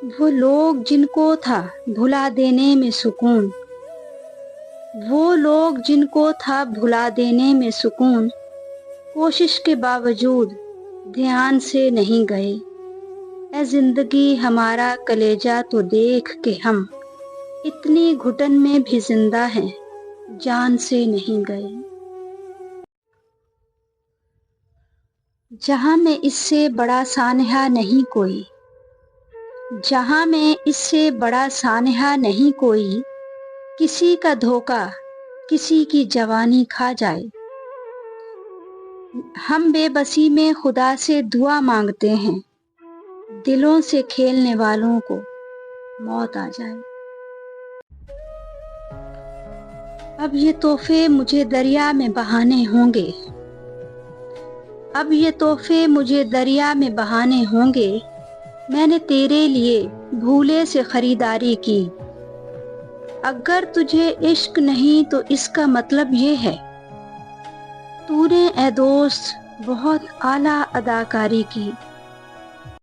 وہ لوگ جن کو تھا بھلا دینے میں سکون، وہ لوگ جن کو تھا بھلا دینے میں سکون، کوشش کے باوجود دھیان سے نہیں گئے۔ اے زندگی ہمارا کلیجہ تو دیکھ کہ ہم اتنی گھٹن میں بھی زندہ ہیں، جان سے نہیں گئے۔ جہاں میں اس سے بڑا سانحہ نہیں کوئی، جہاں میں اس سے بڑا سانحہ نہیں کوئی، کسی کا دھوکہ کسی کی جوانی کھا جائے۔ ہم بے بسی میں خدا سے دعا مانگتے ہیں، دلوں سے کھیلنے والوں کو موت آ جائے۔ اب یہ تحفے مجھے دریا میں بہانے ہوں گے، اب یہ تحفے مجھے دریا میں بہانے ہوں گے۔ میں نے تیرے لیے بھولے سے خریداری کی، اگر تجھے عشق نہیں تو اس کا مطلب یہ ہے تو نے اے دوست بہت اعلیٰ اداکاری کی۔